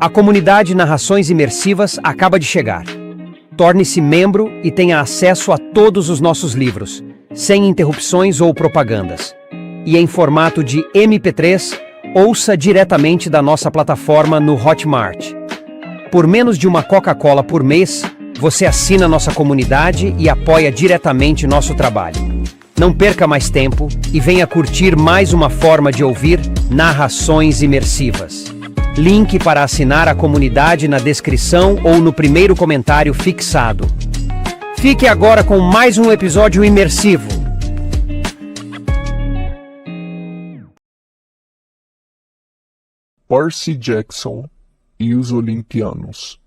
A comunidade Narrações Imersivas acaba de chegar. Torne-se membro e tenha acesso a todos os nossos livros, sem interrupções ou propagandas. E em formato de MP3, ouça diretamente da nossa plataforma no Hotmart. Por menos de uma Coca-Cola por mês, você assina nossa comunidade e apoia diretamente nosso trabalho. Não perca mais tempo e venha curtir mais uma forma de ouvir narrações imersivas. Link para assinar a comunidade na descrição ou no primeiro comentário fixado. Fique agora com mais um episódio imersivo. Percy Jackson e os Olimpianos.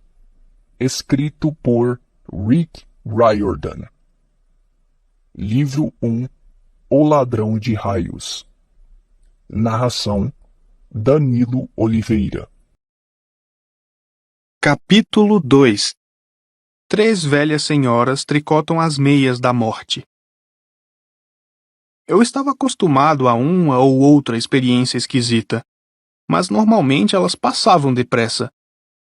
Escrito por Rick Riordan. Livro 1: O Ladrão de Raios. Narração: Danilo Oliveira. Capítulo 2. 3 velhas senhoras tricotam as meias da morte. Eu estava acostumado a uma ou outra experiência esquisita, mas normalmente elas passavam depressa.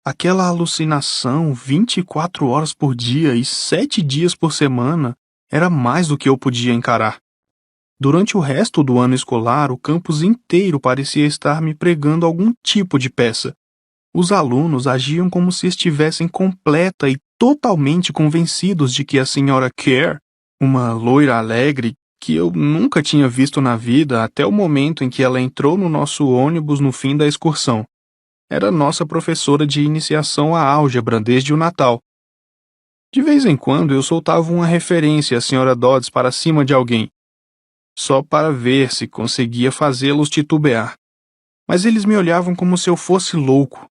Aquela alucinação 24 horas por dia e 7 dias por semana era mais do que eu podia encarar. Durante o resto do ano escolar, o campus inteiro parecia estar me pregando algum tipo de peça. Os alunos agiam como se estivessem completa e totalmente convencidos de que a senhora Kerr, uma loira alegre que eu nunca tinha visto na vida até o momento em que ela entrou no nosso ônibus no fim da excursão, era nossa professora de iniciação à álgebra desde o Natal. De vez em quando eu soltava uma referência à senhora Dodds para cima de alguém, só para ver se conseguia fazê-los titubear. Mas eles me olhavam como se eu fosse louco.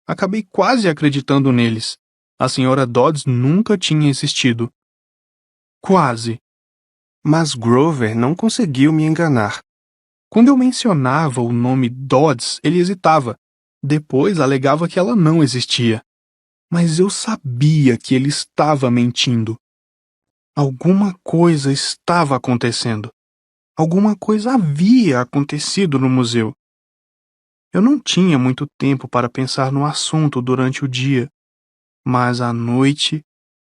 Acabei quase acreditando neles. A senhora Dodds nunca tinha existido. Quase. Mas Grover não conseguiu me enganar. Quando eu mencionava o nome Dodds, ele hesitava. Depois alegava que ela não existia. Mas eu sabia que ele estava mentindo. Alguma coisa estava acontecendo. Alguma coisa havia acontecido no museu. Eu não tinha muito tempo para pensar no assunto durante o dia, mas à noite,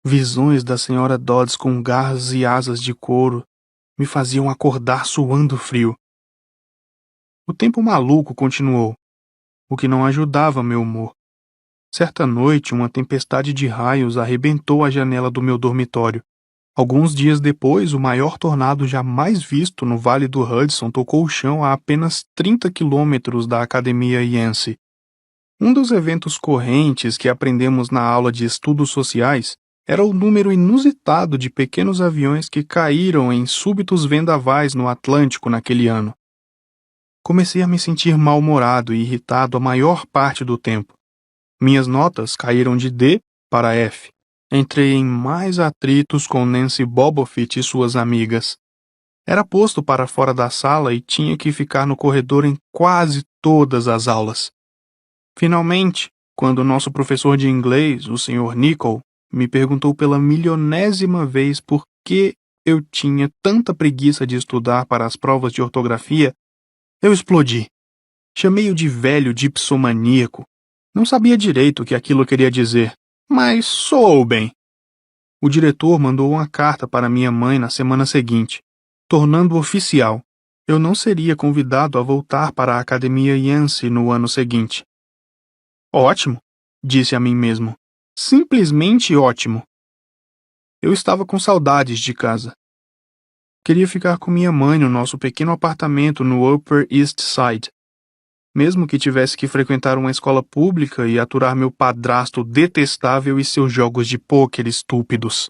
visões da senhora Dodds com garras e asas de couro me faziam acordar suando frio. O tempo maluco continuou, o que não ajudava meu humor. Certa noite, uma tempestade de raios arrebentou a janela do meu dormitório. Alguns dias depois, o maior tornado jamais visto no Vale do Hudson tocou o chão a apenas 30 quilômetros da Academia Yancey. Um dos eventos correntes que aprendemos na aula de estudos sociais era o número inusitado de pequenos aviões que caíram em súbitos vendavais no Atlântico naquele ano. Comecei a me sentir mal-humorado e irritado a maior parte do tempo. Minhas notas caíram de D para F. Entrei em mais atritos com Nancy Bobofit e suas amigas. Era posto para fora da sala e tinha que ficar no corredor em quase todas as aulas. Finalmente, quando nosso professor de inglês, o Sr. Nicol, me perguntou pela milionésima vez por que eu tinha tanta preguiça de estudar para as provas de ortografia, eu explodi. Chamei-o de velho dipsomaníaco. Não sabia direito o que aquilo queria dizer, mas soou bem. O diretor mandou uma carta para minha mãe na semana seguinte, tornando oficial. Eu não seria convidado a voltar para a Academia Yancey no ano seguinte. Ótimo, disse a mim mesmo. Simplesmente ótimo. Eu estava com saudades de casa. Queria ficar com minha mãe no nosso pequeno apartamento no Upper East Side. Mesmo que tivesse que frequentar uma escola pública e aturar meu padrasto detestável e seus jogos de pôquer estúpidos.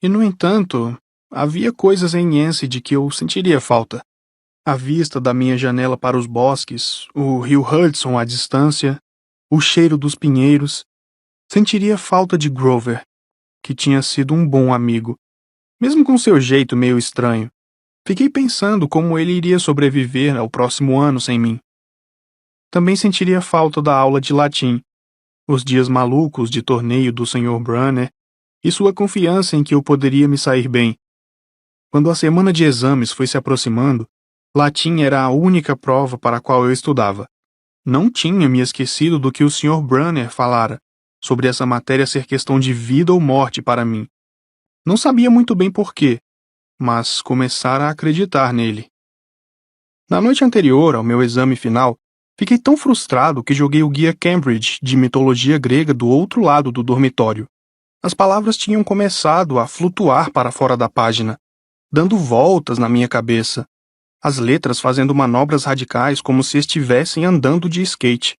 E, no entanto, havia coisas em Yancey de que eu sentiria falta. A vista da minha janela para os bosques, o rio Hudson à distância, o cheiro dos pinheiros. Sentiria falta de Grover, que tinha sido um bom amigo, mesmo com seu jeito meio estranho. Fiquei pensando como ele iria sobreviver ao próximo ano sem mim. Também sentiria falta da aula de latim, os dias malucos de torneio do Sr. Brunner e sua confiança em que eu poderia me sair bem. Quando a semana de exames foi se aproximando, latim era a única prova para a qual eu estudava. Não tinha me esquecido do que o Sr. Brunner falara, sobre essa matéria ser questão de vida ou morte para mim. Não sabia muito bem porquê, mas começara a acreditar nele. Na noite anterior ao meu exame final, fiquei tão frustrado que joguei o guia Cambridge de mitologia grega do outro lado do dormitório. As palavras tinham começado a flutuar para fora da página, dando voltas na minha cabeça, as letras fazendo manobras radicais como se estivessem andando de skate.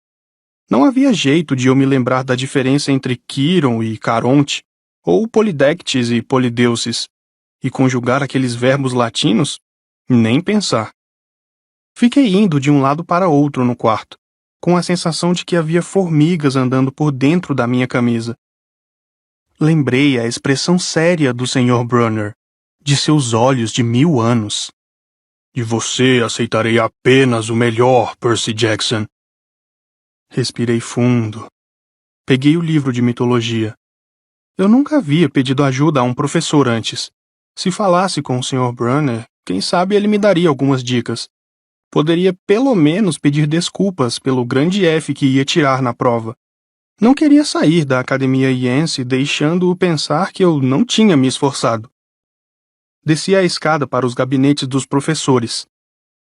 Não havia jeito de eu me lembrar da diferença entre Quiron e Caronte, ou Polidectes e Polideuces, e conjugar aqueles verbos latinos? Nem pensar. Fiquei indo de um lado para outro no quarto, com a sensação de que havia formigas andando por dentro da minha camisa. Lembrei a expressão séria do Sr. Brunner, de seus olhos de 1000 anos. De você aceitarei apenas o melhor, Percy Jackson. Respirei fundo. Peguei o livro de mitologia. Eu nunca havia pedido ajuda a um professor antes. Se falasse com o Sr. Brunner, quem sabe ele me daria algumas dicas. Poderia pelo menos pedir desculpas pelo grande F que ia tirar na prova. Não queria sair da Academia Iense deixando-o pensar que eu não tinha me esforçado. Desci a escada para os gabinetes dos professores.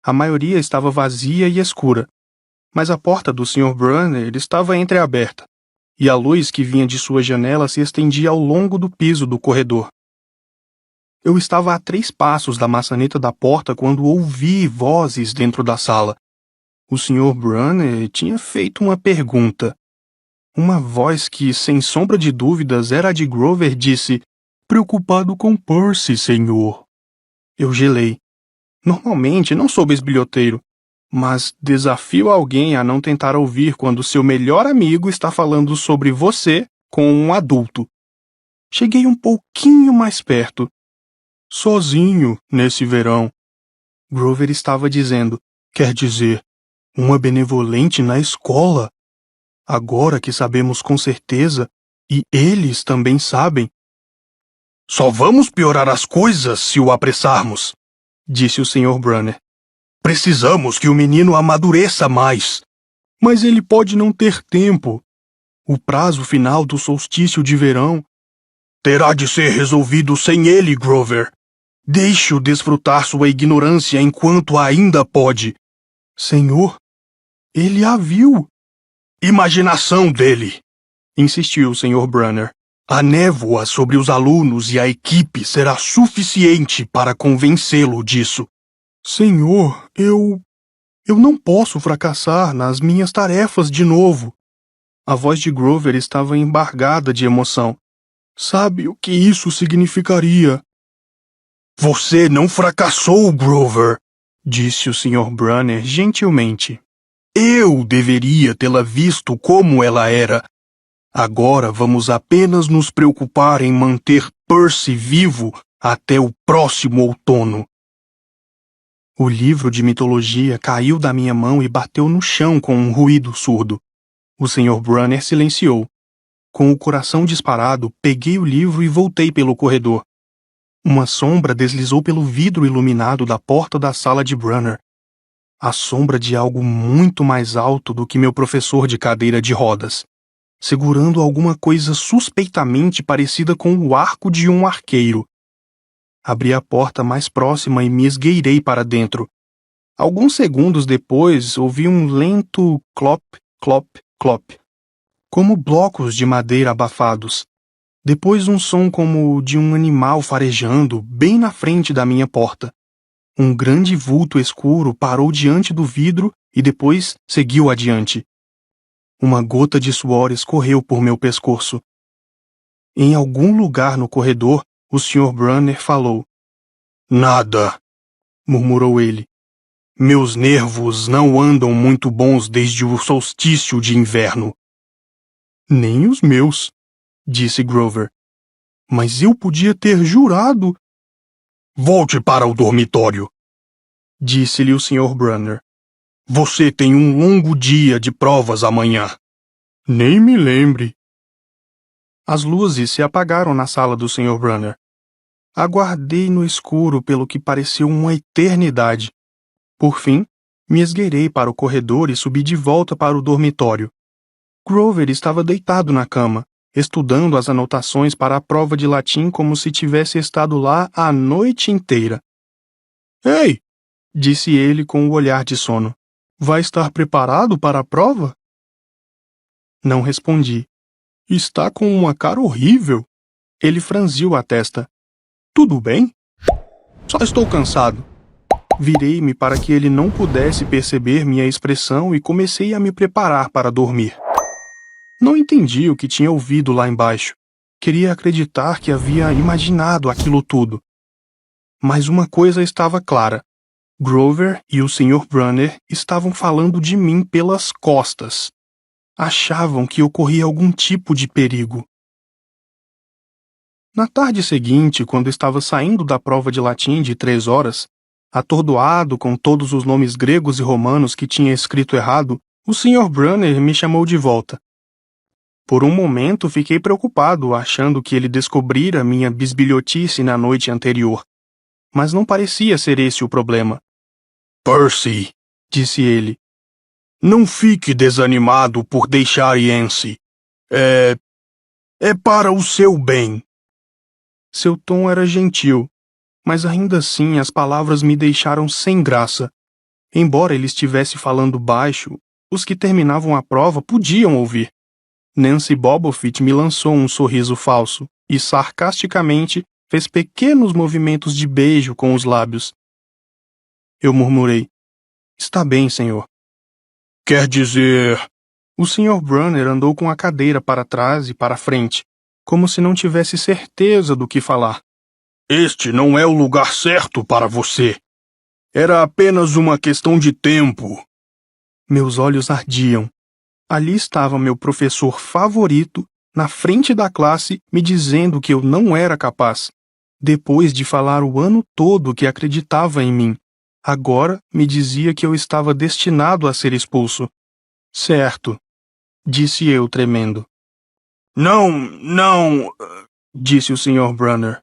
A maioria estava vazia e escura, mas a porta do Sr. Brunner estava entreaberta, e a luz que vinha de sua janela se estendia ao longo do piso do corredor. Eu estava a 3 passos da maçaneta da porta quando ouvi vozes dentro da sala. O Sr. Brunner tinha feito uma pergunta. Uma voz que, sem sombra de dúvidas, era a de Grover, disse: "Preocupado com Percy, senhor." Eu gelei. Normalmente não sou bisbilhoteiro, mas desafio alguém a não tentar ouvir quando seu melhor amigo está falando sobre você com um adulto. Cheguei um pouquinho mais perto. Sozinho, nesse verão. Grover estava dizendo, quer dizer, uma benevolente na escola. Agora que sabemos com certeza, e eles também sabem. Só vamos piorar as coisas se o apressarmos, disse o Sr. Brunner. Precisamos que o menino amadureça mais. Mas ele pode não ter tempo. O prazo final do solstício de verão terá de ser resolvido sem ele, Grover. Deixe-o desfrutar sua ignorância enquanto ainda pode. Senhor, ele a viu. Imaginação dele, insistiu o Sr. Brunner. A névoa sobre os alunos e a equipe será suficiente para convencê-lo disso. Senhor, eu não posso fracassar nas minhas tarefas de novo. A voz de Grover estava embargada de emoção. Sabe o que isso significaria? Você não fracassou, Grover, disse o Sr. Brunner gentilmente. Eu deveria tê-la visto como ela era. Agora vamos apenas nos preocupar em manter Percy vivo até o próximo outono. O livro de mitologia caiu da minha mão e bateu no chão com um ruído surdo. O Sr. Brunner silenciou. Com o coração disparado, peguei o livro e voltei pelo corredor. Uma sombra deslizou pelo vidro iluminado da porta da sala de Brunner. A sombra de algo muito mais alto do que meu professor de cadeira de rodas, segurando alguma coisa suspeitamente parecida com o arco de um arqueiro. Abri a porta mais próxima e me esgueirei para dentro. Alguns segundos depois, ouvi um lento clop, clop, clop, como blocos de madeira abafados. Depois um som como o de um animal farejando bem na frente da minha porta. Um grande vulto escuro parou diante do vidro e depois seguiu adiante. Uma gota de suor escorreu por meu pescoço. Em algum lugar no corredor, o Sr. Brunner falou. Nada, murmurou ele. Meus nervos não andam muito bons desde o solstício de inverno. Nem os meus, disse Grover. Mas eu podia ter jurado. Volte para o dormitório, disse-lhe o Sr. Brunner. Você tem um longo dia de provas amanhã. Nem me lembre. As luzes se apagaram na sala do Sr. Brunner. Aguardei no escuro pelo que pareceu uma eternidade. Por fim, Me esgueirei para o corredor e subi de volta para o dormitório. Grover estava deitado na cama, estudando as anotações para a prova de latim como se tivesse estado lá a noite inteira. Ei! Disse ele com o olhar de sono. Vai estar preparado para a prova? Não respondi. Está com uma cara horrível. Ele franziu a testa. Tudo bem? Só estou cansado. Virei-me para que ele não pudesse perceber minha expressão e comecei a me preparar para dormir. Não entendi o que tinha ouvido lá embaixo. Queria acreditar que havia imaginado aquilo tudo. Mas uma coisa estava clara. Grover e o Sr. Brunner estavam falando de mim pelas costas. Achavam que ocorria algum tipo de perigo. Na tarde seguinte, quando estava saindo da prova de latim de 3 horas, atordoado com todos os nomes gregos e romanos que tinha escrito errado, o Sr. Brunner me chamou de volta. Por um momento fiquei preocupado, achando que ele descobrira minha bisbilhotice na noite anterior. Mas não parecia ser esse o problema. Percy, disse ele, não fique desanimado por deixar Yancy. É para o seu bem. Seu tom era gentil, mas ainda assim as palavras me deixaram sem graça. Embora ele estivesse falando baixo, os que terminavam a prova podiam ouvir. Nancy Bobofit me lançou um sorriso falso e, sarcasticamente, fez pequenos movimentos de beijo com os lábios. Eu murmurei. Está bem, senhor. Quer dizer... O Sr. Brunner andou com a cadeira para trás e para frente, como se não tivesse certeza do que falar. Este não é o lugar certo para você. Era apenas uma questão de tempo. Meus olhos ardiam. Ali estava meu professor favorito, na frente da classe, me dizendo que eu não era capaz. Depois de falar o ano todo que acreditava em mim, agora me dizia que eu estava destinado a ser expulso. Certo, disse eu tremendo. Não, disse o Sr. Brunner.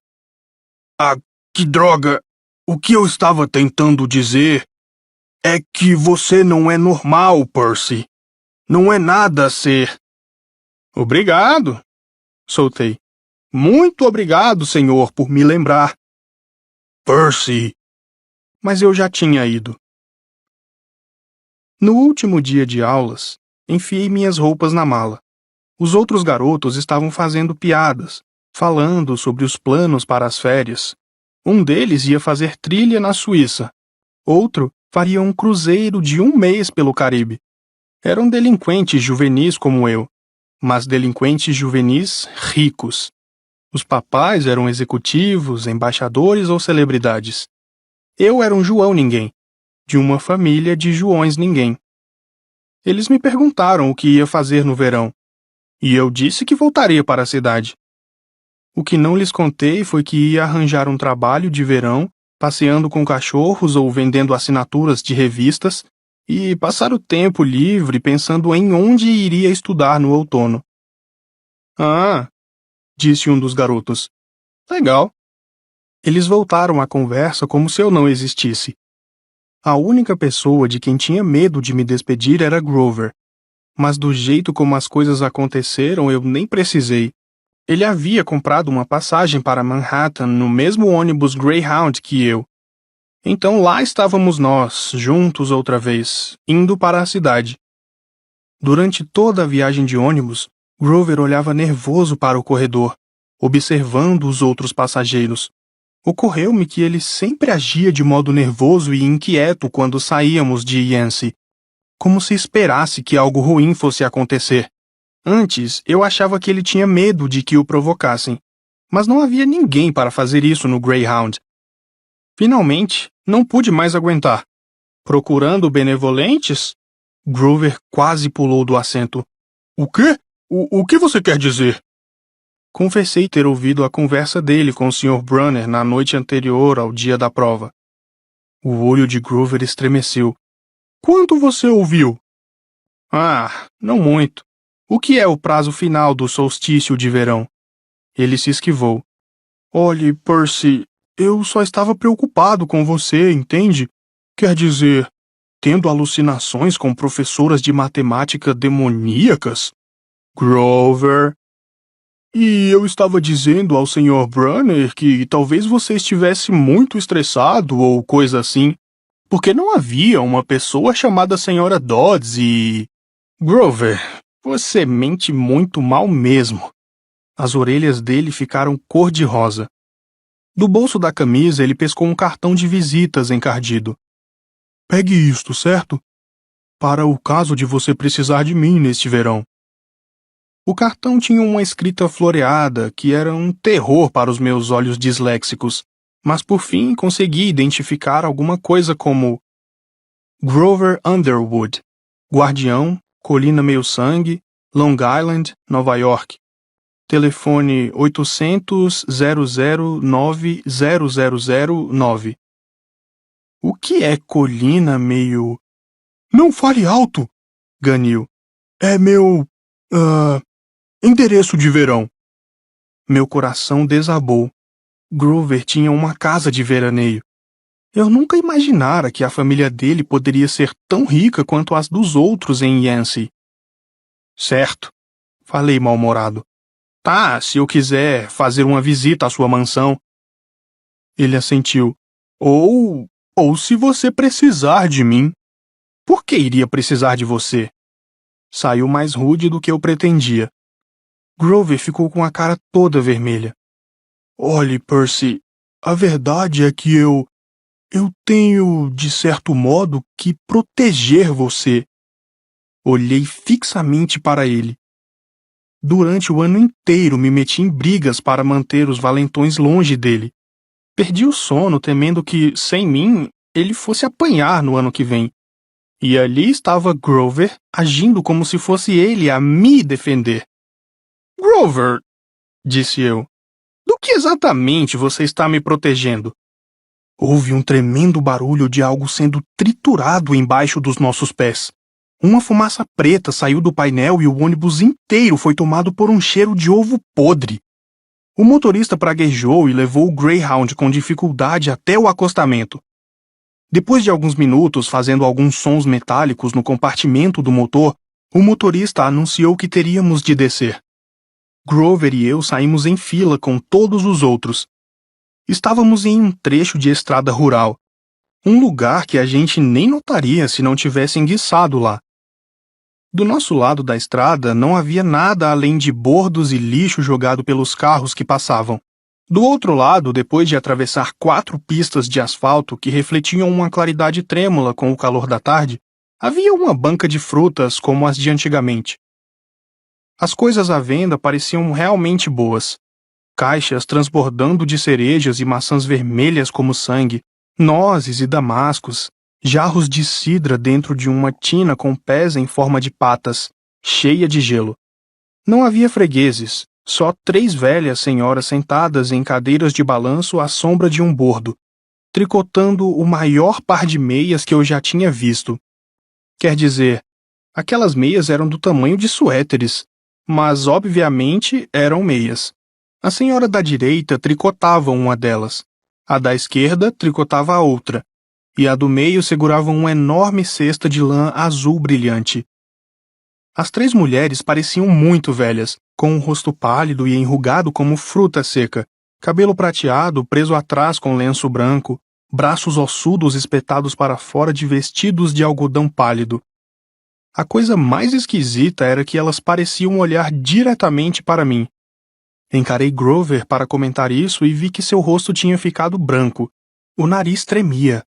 Ah, que droga! O que eu estava tentando dizer é que você não é normal, Percy. Não é nada a ser. Obrigado, soltei. Muito obrigado, senhor, por me lembrar. Percy. Mas eu já tinha ido. No último dia de aulas, enfiei minhas roupas na mala. Os outros garotos estavam fazendo piadas, falando sobre os planos para as férias. Um deles ia fazer trilha na Suíça. Outro faria um cruzeiro de 1 mês pelo Caribe. Eram delinquentes juvenis como eu, mas delinquentes juvenis ricos. Os papais eram executivos, embaixadores ou celebridades. Eu era um João Ninguém, de uma família de Joões Ninguém. Eles me perguntaram o que ia fazer no verão, e eu disse que voltaria para a cidade. O que não lhes contei foi que ia arranjar um trabalho de verão, passeando com cachorros ou vendendo assinaturas de revistas, e passar o tempo livre pensando em onde iria estudar no outono. Ah, disse um dos garotos. Legal. Eles voltaram à conversa como se eu não existisse. A única pessoa de quem tinha medo de me despedir era Grover. Mas do jeito como as coisas aconteceram, eu nem precisei. Ele havia comprado uma passagem para Manhattan no mesmo ônibus Greyhound que eu. Então lá estávamos nós, juntos outra vez, indo para a cidade. Durante toda a viagem de ônibus, Grover olhava nervoso para o corredor, observando os outros passageiros. Ocorreu-me que ele sempre agia de modo nervoso e inquieto quando saíamos de Yancy, como se esperasse que algo ruim fosse acontecer. Antes, eu achava que ele tinha medo de que o provocassem, mas não havia ninguém para fazer isso no Greyhound. Finalmente, não pude mais aguentar. Procurando benevolentes? Grover quase pulou do assento. O quê? O que você quer dizer? Confessei ter ouvido a conversa dele com o Sr. Brunner na noite anterior ao dia da prova. O olho de Grover estremeceu. Quanto você ouviu? Ah, não muito. O que é o prazo final do solstício de verão? Ele se esquivou. Olhe, Percy, eu só estava preocupado com você, entende? Quer dizer, tendo alucinações com professoras de matemática demoníacas? Grover. E eu estava dizendo ao Sr. Brunner que talvez você estivesse muito estressado ou coisa assim, porque não havia uma pessoa chamada Sra. Dodds e... Grover, você mente muito mal mesmo. As orelhas dele ficaram cor-de-rosa. Do bolso da camisa ele pescou um cartão de visitas encardido. Pegue isto, certo? Para o caso de você precisar de mim neste verão. O cartão tinha uma escrita floreada que era um terror para os meus olhos disléxicos, mas por fim consegui identificar alguma coisa como Grover Underwood, Guardião, Colina Meio Sangue, Long Island, Nova York. Telefone 800-009-0009. O que é Colina Meio... Não fale alto, ganiu. É meu... endereço de verão. Meu coração desabou. Grover tinha uma casa de veraneio. Eu nunca imaginara que a família dele poderia ser tão rica quanto as dos outros em Yancey. Certo, falei mal-humorado. Tá, se eu quiser fazer uma visita à sua mansão. Ele assentiu. Ou se você precisar de mim. Por que iria precisar de você? Saiu mais rude do que eu pretendia. Grover ficou com a cara toda vermelha. Olhe, Percy, a verdade é que eu tenho, de certo modo, que proteger você. Olhei fixamente para ele. Durante o ano inteiro me meti em brigas para manter os valentões longe dele. Perdi o sono temendo que, sem mim, ele fosse apanhar no ano que vem. E ali estava Grover, agindo como se fosse ele a me defender. Grover, disse eu, do que exatamente você está me protegendo? Houve um tremendo barulho de algo sendo triturado embaixo dos nossos pés. Uma fumaça preta saiu do painel e o ônibus inteiro foi tomado por um cheiro de ovo podre. O motorista praguejou e levou o Greyhound com dificuldade até o acostamento. Depois de alguns minutos fazendo alguns sons metálicos no compartimento do motor, o motorista anunciou que teríamos de descer. Grover e eu saímos em fila com todos os outros. Estávamos em um trecho de estrada rural, um lugar que a gente nem notaria se não tivesse enguiçado lá. Do nosso lado da estrada não havia nada além de bordos e lixo jogado pelos carros que passavam. Do outro lado, depois de atravessar 4 pistas de asfalto que refletiam uma claridade trêmula com o calor da tarde, havia uma banca de frutas como as de antigamente. As coisas à venda pareciam realmente boas. Caixas transbordando de cerejas e maçãs vermelhas como sangue, nozes e damascos, jarros de cidra dentro de uma tina com pés em forma de patas, cheia de gelo. Não havia fregueses, só 3 velhas senhoras sentadas em cadeiras de balanço à sombra de um bordo, tricotando o maior par de meias que eu já tinha visto. Quer dizer, aquelas meias eram do tamanho de suéteres, mas obviamente eram meias. A senhora da direita tricotava uma delas, a da esquerda tricotava a outra, e a do meio segurava uma enorme cesta de lã azul brilhante. As 3 mulheres pareciam muito velhas, com um rosto pálido e enrugado como fruta seca, cabelo prateado preso atrás com lenço branco, braços ossudos espetados para fora de vestidos de algodão pálido. A coisa mais esquisita era que elas pareciam olhar diretamente para mim. Encarei Grover para comentar isso e vi que seu rosto tinha ficado branco. O nariz tremia.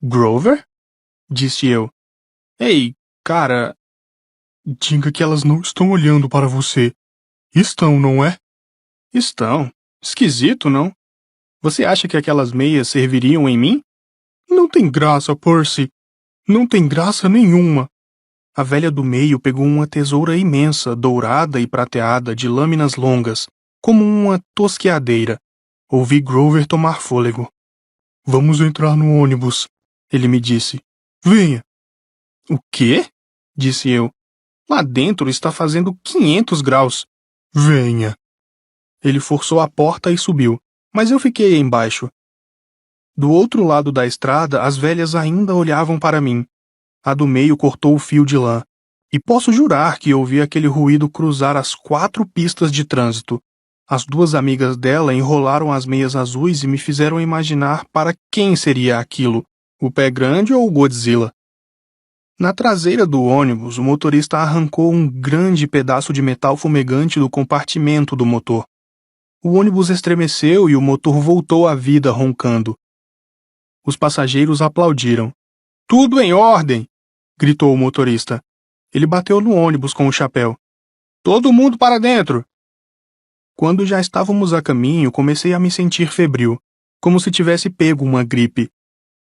Grover? Disse eu. Ei, cara... Diga que elas não estão olhando para você. Estão, não é? Estão. Esquisito, não? Você acha que aquelas meias serviriam em mim? Não tem graça, Percy. Não tem graça nenhuma. A velha do meio pegou uma tesoura imensa, dourada e prateada, de lâminas longas, como uma tosqueadeira. Ouvi Grover tomar fôlego. Vamos entrar no ônibus, ele me disse. Venha. O quê? Disse eu. Lá dentro está fazendo 500 graus. Venha. Ele forçou a porta e subiu, mas eu fiquei embaixo. Do outro lado da estrada, as velhas ainda olhavam para mim. A do meio cortou o fio de lã. E posso jurar que ouvi aquele ruído cruzar as 4 pistas de trânsito. As 2 amigas dela enrolaram as meias azuis e me fizeram imaginar para quem seria aquilo, o Pé Grande ou o Godzilla. Na traseira do ônibus, o motorista arrancou um grande pedaço de metal fumegante do compartimento do motor. O ônibus estremeceu e o motor voltou à vida roncando. Os passageiros aplaudiram. "Tudo em ordem!" gritou o motorista. Ele bateu no ônibus com o chapéu. "Todo mundo para dentro!" Quando já estávamos a caminho, comecei a me sentir febril, como se tivesse pego uma gripe.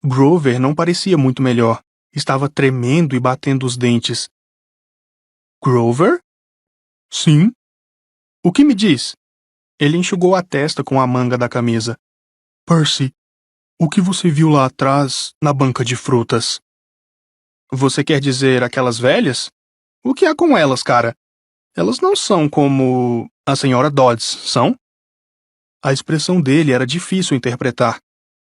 Grover não parecia muito melhor. Estava tremendo e batendo os dentes. "Grover?" "Sim." "O que me diz?" Ele enxugou a testa com a manga da camisa. "Percy, o que você viu lá atrás, na banca de frutas?" "Você quer dizer aquelas velhas? O que há com elas, cara? Elas não são como a senhora Dodds, são?" A expressão dele era difícil interpretar,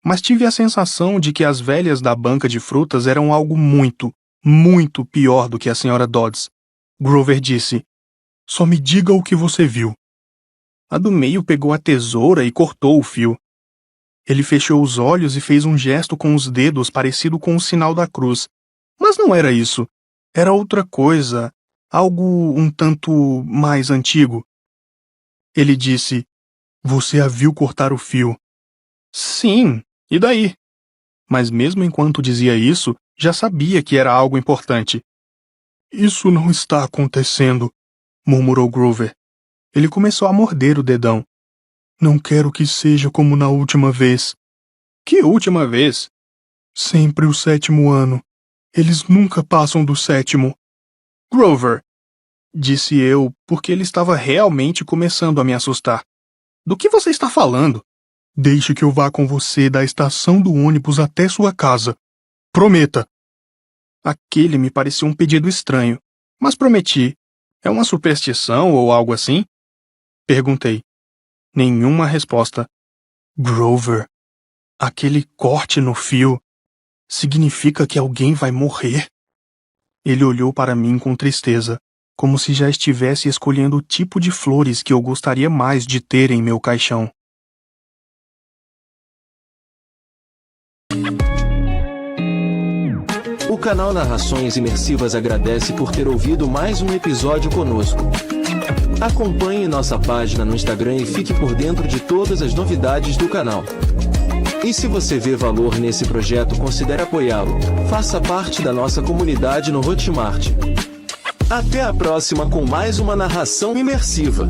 mas tive a sensação de que as velhas da banca de frutas eram algo muito, muito pior do que a senhora Dodds. Grover disse: "Só me diga o que você viu." A do meio pegou a tesoura e cortou o fio. Ele fechou os olhos e fez um gesto com os dedos parecido com o sinal da cruz. Mas não era isso. Era outra coisa, algo um tanto mais antigo. Ele disse: "Você a viu cortar o fio." "Sim, e daí?" Mas mesmo enquanto dizia isso, já sabia que era algo importante. "Isso não está acontecendo", murmurou Grover. Ele começou a morder o dedão. "Não quero que seja como na última vez." "Que última vez?" "Sempre o 7º ano. Eles nunca passam do 7º. "Grover", disse eu, porque ele estava realmente começando a me assustar. "Do que você está falando?" "Deixe que eu vá com você da estação do ônibus até sua casa. Prometa." Aquele me pareceu um pedido estranho, mas prometi. "É uma superstição ou algo assim?" Perguntei. Nenhuma resposta. "Grover, aquele corte no fio significa que alguém vai morrer?" Ele olhou para mim com tristeza, como se já estivesse escolhendo o tipo de flores que eu gostaria mais de ter em meu caixão. O canal Narrações Imersivas agradece por ter ouvido mais um episódio conosco. Acompanhe nossa página no Instagram e fique por dentro de todas as novidades do canal. E se você vê valor nesse projeto, considere apoiá-lo. Faça parte da nossa comunidade no Hotmart. Até a próxima com mais uma narração imersiva.